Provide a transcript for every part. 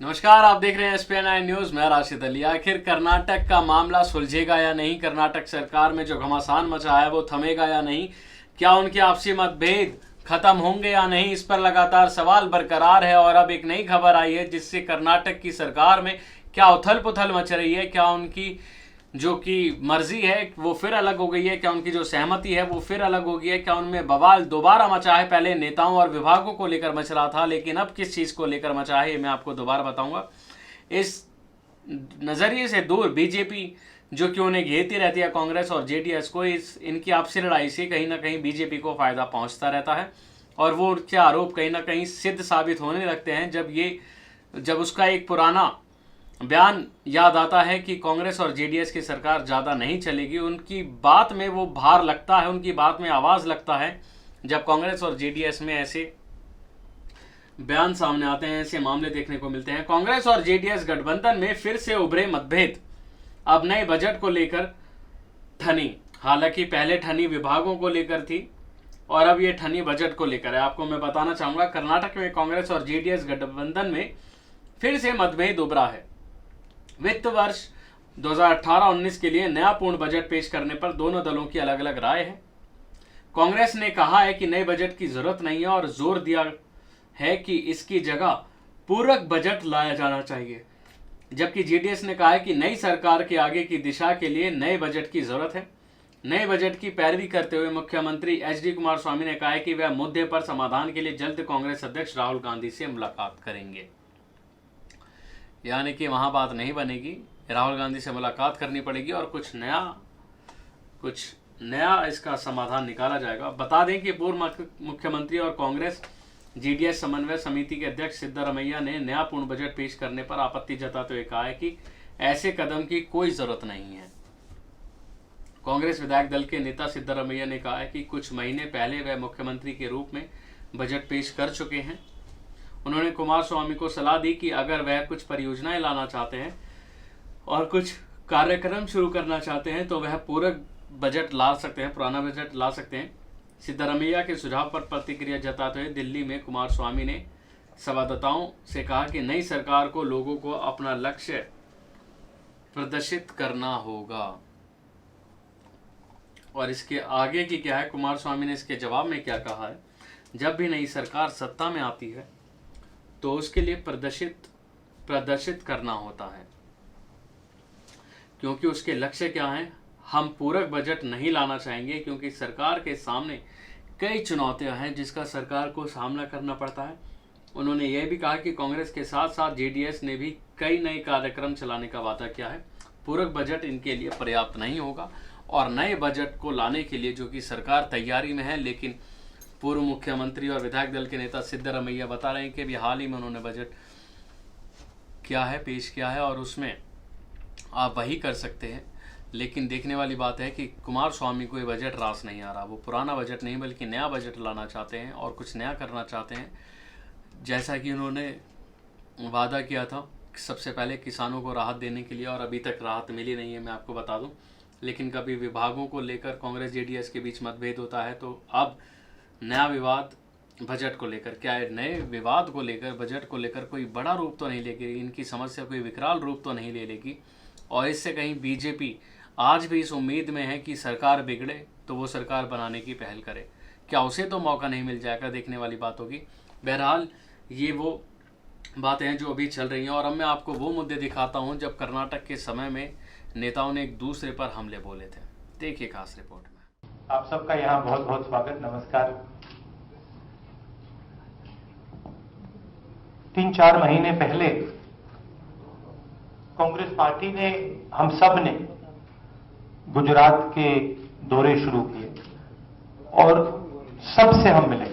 नमस्कार, आप देख रहे हैं SPN9 न्यूज। मैं राशिद अली। आखिर कर्नाटक का मामला सुलझेगा या नहीं? कर्नाटक सरकार में जो घमासान मचा है वो थमेगा या नहीं? क्या उनके आपसी मतभेद खत्म होंगे या नहीं? इस पर लगातार सवाल बरकरार है। और अब एक नई खबर आई है जिससे कर्नाटक की सरकार में क्या उथल पुथल मच रही है। क्या उनकी जो कि मर्जी है वो फिर अलग हो गई है? क्या उनकी जो सहमति है वो फिर अलग हो गई है? क्या उनमें बवाल दोबारा मचा है? पहले नेताओं और विभागों को लेकर मच रहा था, लेकिन अब किस चीज को लेकर मचा है ये मैं आपको दोबारा बताऊंगा। इस नजरिए से दूर बीजेपी जो कि उन्हें घेरती रहती है, कांग्रेस और जेडीएस को, इनकी आपसी लड़ाई से कहीं ना कहीं बीजेपी को फायदा पहुंचता रहता है। और वो उनके आरोप कहीं ना कहीं सिद्ध साबित होने लगते हैं जब उसका एक पुराना बयान याद आता है कि कांग्रेस और जेडीएस की सरकार ज़्यादा नहीं चलेगी। उनकी बात में वो भार लगता है, उनकी बात में आवाज़ लगता है जब कांग्रेस और जेडीएस में ऐसे बयान सामने आते हैं, ऐसे मामले देखने को मिलते हैं। कांग्रेस और जेडीएस गठबंधन में फिर से उभरे मतभेद अब नए बजट को लेकर ठनी। हालांकि पहले ठनी विभागों को लेकर थी और अब ये ठनी बजट को लेकर है। आपको मैं बताना चाहूँगा, कर्नाटक में कांग्रेस और जेडीएस गठबंधन में फिर से मतभेद उभरा है। वित्त वर्ष 2018-19 के लिए नया पूर्ण बजट पेश करने पर दोनों दलों की अलग अलग राय है। कांग्रेस ने कहा है कि नए बजट की जरूरत नहीं है और जोर दिया है कि इसकी जगह पूरक बजट लाया जाना चाहिए, जबकि जेडीएस ने कहा है कि नई सरकार के आगे की दिशा के लिए नए बजट की जरूरत है। नए बजट की पैरवी करते हुए मुख्यमंत्री HD कुमारस्वामी ने कहा है कि वह मुद्दे पर समाधान के लिए जल्द कांग्रेस अध्यक्ष राहुल गांधी से मुलाकात करेंगे। यानी कि वहाँ बात नहीं बनेगी, राहुल गांधी से मुलाकात करनी पड़ेगी और कुछ नया इसका समाधान निकाला जाएगा। बता दें कि पूर्व मुख्यमंत्री और कांग्रेस जेडीएस समन्वय समिति के अध्यक्ष सिद्धारमैया ने नया पूर्ण बजट पेश करने पर आपत्ति जताते हुए कहा है कि ऐसे कदम की कोई जरूरत नहीं है। कांग्रेस विधायक दल के नेता सिद्धारमैया ने कहा है कि कुछ महीने पहले वह मुख्यमंत्री के रूप में बजट पेश कर चुके हैं। उन्होंने कुमारस्वामी को सलाह दी कि अगर वह कुछ परियोजनाएं लाना चाहते हैं और कुछ कार्यक्रम शुरू करना चाहते हैं तो वह पूरक बजट ला सकते हैं, पुराना बजट ला सकते हैं। सिद्धारमैया के सुझाव पर प्रतिक्रिया जताते हुए दिल्ली में कुमारस्वामी ने संवाददाताओं से कहा कि नई सरकार को लोगों को अपना लक्ष्य प्रदर्शित करना होगा। और इसके आगे की क्या है, कुमारस्वामी ने इसके जवाब में क्या कहा है, जब भी नई सरकार सत्ता में आती है तो उसके लिए प्रदर्शित करना होता है, क्योंकि उसके लक्ष्य क्या हैं। हम पूरक बजट नहीं लाना चाहेंगे क्योंकि सरकार के सामने कई चुनौतियां हैं जिसका सरकार को सामना करना पड़ता है। उन्होंने यह भी कहा कि कांग्रेस के साथ साथ जेडीएस ने भी कई नए कार्यक्रम चलाने का वादा किया है। पूरक बजट इनके लिए पर्याप्त नहीं होगा और नए बजट को लाने के लिए जो कि सरकार तैयारी में है, लेकिन पूर्व मुख्यमंत्री और विधायक दल के नेता सिद्धारमैया बता रहे हैं कि अभी हाल ही में उन्होंने बजट पेश किया है और उसमें आप वही कर सकते हैं। लेकिन देखने वाली बात है कि कुमारस्वामी को ये बजट रास नहीं आ रहा। वो पुराना बजट नहीं बल्कि नया बजट लाना चाहते हैं और कुछ नया करना चाहते हैं, जैसा कि उन्होंने वादा किया था सबसे पहले किसानों को राहत देने के लिए, और अभी तक राहत मिली नहीं है, मैं आपको बता दूं। लेकिन कभी विभागों को लेकर कांग्रेस जेडीएस के बीच मतभेद होता है तो अब नया विवाद बजट को लेकर, क्या है, नए विवाद को लेकर, बजट को लेकर कोई बड़ा रूप तो नहीं लेगी, इनकी समस्या कोई विकराल रूप तो नहीं ले लेगी। और इससे कहीं बीजेपी आज भी इस उम्मीद में है कि सरकार बिगड़े तो वो सरकार बनाने की पहल करे। क्या उसे तो मौका नहीं मिल जाएगा, देखने वाली बात होगी। बहरहाल ये वो बातें हैं जो अभी चल रही हैं। और अब मैं आपको वो मुद्दे दिखाता हूं जब कर्नाटक के समय में नेताओं ने एक दूसरे पर हमले बोले थे। देखिए खास रिपोर्ट में। आप सबका यहाँ बहुत बहुत स्वागत, नमस्कार। 3-4 महीने पहले कांग्रेस पार्टी ने, हम सब ने गुजरात के दौरे शुरू किए और सबसे हम मिले,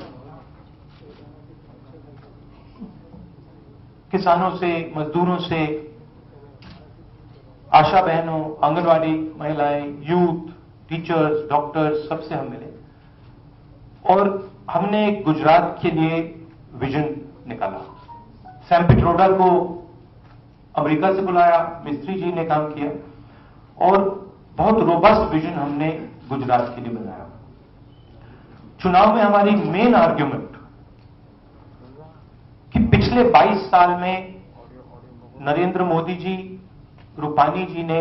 किसानों से, मजदूरों से, आशा बहनों, आंगनवाड़ी महिलाएं, यूथ, टीचर्स, डॉक्टर्स, सबसे हम मिले और हमने गुजरात के लिए विजन निकाला। सैम पिट्रोडा को अमेरिका से बुलाया, मिस्त्री जी ने काम किया और बहुत रोबस्ट विजन हमने गुजरात के लिए बनाया। चुनाव में हमारी मेन आर्ग्यूमेंट कि पिछले 22 साल में नरेंद्र मोदी जी, रूपानी जी ने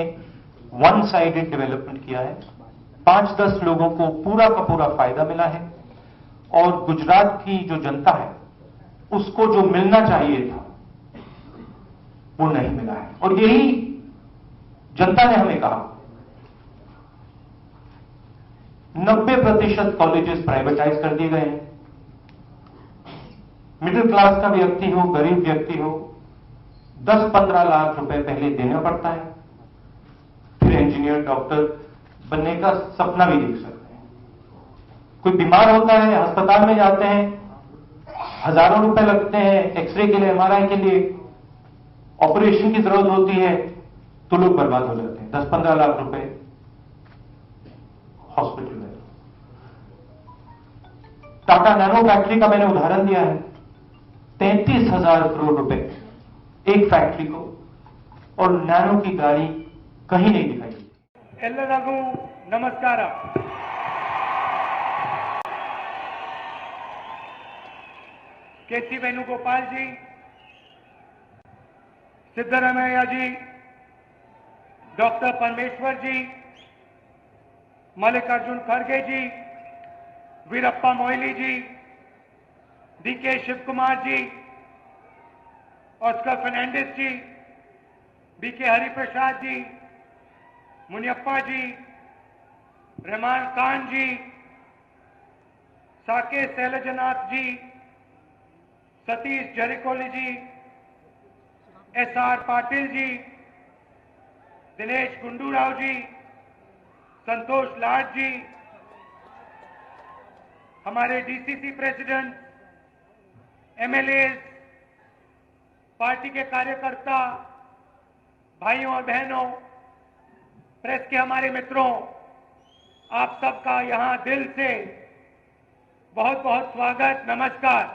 वन साइडेड डेवलपमेंट किया है। 5-10 लोगों को पूरा का पूरा फायदा मिला है और गुजरात की जो जनता है उसको जो मिलना चाहिए था वो नहीं मिला है। और यही जनता ने हमें कहा। 90% कॉलेजेस प्राइवेटाइज कर दिए गए हैं। मिडिल क्लास का व्यक्ति हो, गरीब व्यक्ति हो, 10-15 लाख रुपए पहले देना पड़ता है, फिर इंजीनियर डॉक्टर बनने का सपना भी देख सकते हैं। कोई बीमार होता है, अस्पताल में जाते हैं, हजारों रुपए लगते हैं एक्सरे के लिए, एमआरआई के लिए, ऑपरेशन की जरूरत होती है तो लोग बर्बाद हो जाते हैं। 10-15 लाख रुपए हॉस्पिटल में। टाटा नैनो फैक्ट्री का मैंने उदाहरण दिया है। 33,000 करोड़ रुपए एक फैक्ट्री को, और नैनो की गाड़ी कहीं नहीं दिखाई दी। ಎಲ್ಲರಿಗೂ ನಮಸ್ಕಾರ. केसी वेणुगोपाल जी, सिद्धरामैया जी, डॉक्टर परमेश्वर जी, मल्लिकार्जुन खड़गे जी, वीरप्पा मोइली जी, डीके शिव कुमार जी, ऑस्कर फर्नांडिस जी, बीके हरिप्रसाद जी, मुनियप्पा जी, रहमान खान जी, साकेत शैलजनाथ जी, सतीश जरिकोली जी, एसआर पाटिल जी, दिनेश गुंडूराव जी, संतोष लाड जी, हमारे डीसीसी प्रेसिडेंट, एमएलए, पार्टी के कार्यकर्ता, भाइयों और बहनों, प्रेस के हमारे मित्रों, आप सबका यहां दिल से बहुत बहुत स्वागत, नमस्कार।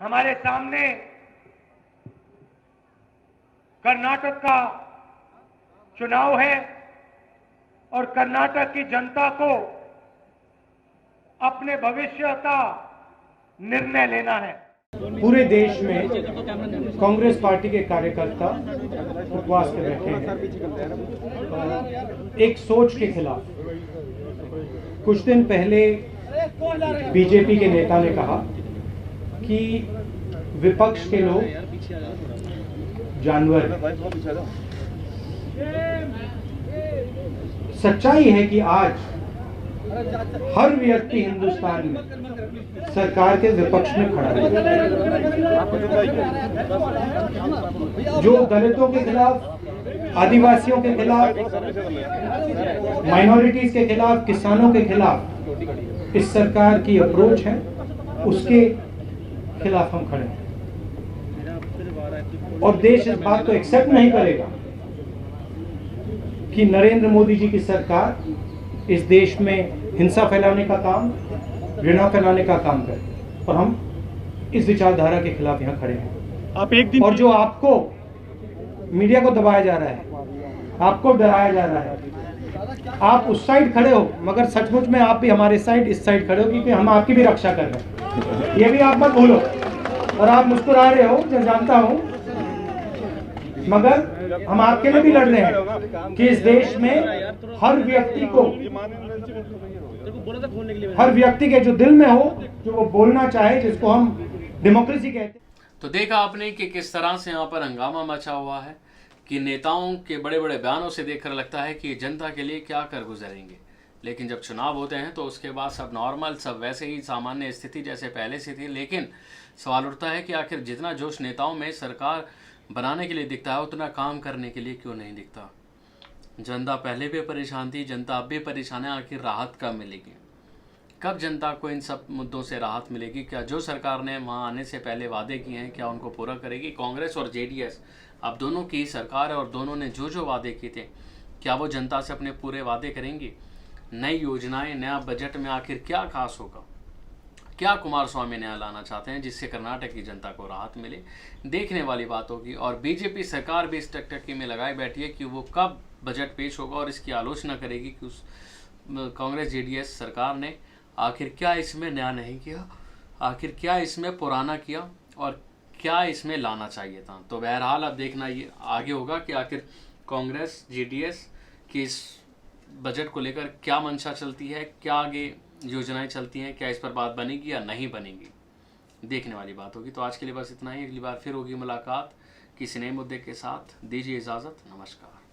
हमारे सामने कर्नाटक का चुनाव है और कर्नाटक की जनता को अपने भविष्य का निर्णय लेना है। पूरे देश में कांग्रेस पार्टी के कार्यकर्ता उपवास पे बैठे हैं एक सोच के खिलाफ। कुछ दिन पहले बीजेपी के नेता ने कहा कि विपक्ष के लोग जानवर हैं। सच्चाई है कि आज हर व्यक्ति हिंदुस्तान में सरकार के विपक्ष में खड़ा है। जो दलितों के खिलाफ, आदिवासियों के खिलाफ, माइनॉरिटीज के खिलाफ, किसानों के खिलाफ इस सरकार की अप्रोच है, उसके खिलाफ हम खड़े हैं। और देश इस बात को एक्सेप्ट नहीं करेगा कि नरेंद्र मोदी जी की सरकार इस देश में हिंसा फैलाने का काम, घृणा फैलाने का काम करे। और हम इस विचारधारा के खिलाफ यहाँ खड़े हैं। आप एक दिन और जो आपको मीडिया को दबाया जा रहा है, आपको डराया जा रहा है, आप उस साइड खड़े हो, मगर सचमुच में आप भी हमारे साइड, इस साइड खड़े हो, क्योंकि हम आपकी भी रक्षा कर रहे हैं। ये भी आप मत भूलो। और आप मुस्कुरा रहे हो, मैं जानता हूं, मगर हम आपके लिए भी लड़ रहे हैं कि इस देश में हर व्यक्ति को, हर व्यक्ति के जो दिल में हो, जो वो बोलना चाहे, जिसको हम डेमोक्रेसी कहते हैं। तो देखा आपने कि किस तरह से यहाँ पर हंगामा मचा हुआ है कि नेताओं के बड़े बड़े बयानों से देखकर लगता है कि जनता के लिए क्या कर गुजरेंगे, लेकिन जब चुनाव होते हैं तो उसके बाद सब नॉर्मल, सब वैसे ही सामान्य स्थिति जैसे पहले से थी। लेकिन सवाल उठता है कि आखिर जितना जोश नेताओं में सरकार बनाने के लिए दिखता है, उतना काम करने के लिए क्यों नहीं दिखता। जनता पहले भी परेशान थी, जनता अब भी परेशान है। आखिर राहत कब मिलेगी, कब जनता को इन सब मुद्दों से राहत मिलेगी? क्या जो सरकार ने वहाँ आने से पहले वादे किए हैं, क्या उनको पूरा करेगी? कांग्रेस और जेडीएस अब दोनों की ही सरकार है और दोनों ने जो जो वादे किए थे, क्या वो जनता से अपने पूरे वादे करेंगी? नई योजनाएं, नया बजट में आखिर क्या खास होगा? क्या कुमार स्वामी नया लाना चाहते हैं जिससे कर्नाटक की जनता को राहत मिले? देखने वाली बात होगी। और बीजेपी सरकार भी इस टकटकी में लगाई बैठी है कि वो कब बजट पेश होगा और इसकी आलोचना करेगी कि उस कांग्रेस जेडीएस सरकार ने आखिर क्या इसमें नया नहीं किया, आखिर क्या इसमें पुराना किया और क्या इसमें लाना चाहिए था। तो बहरहाल अब देखना ये आगे होगा कि आखिर कांग्रेस जेडीएस की इस बजट को लेकर क्या मंशा चलती है, क्या आगे योजनाएं चलती हैं, क्या इस पर बात बनेगी या नहीं बनेगी, देखने वाली बात होगी। तो आज के लिए बस इतना ही। अगली बार फिर होगी मुलाकात किसी नए मुद्दे के साथ। दीजिए इजाज़त, नमस्कार।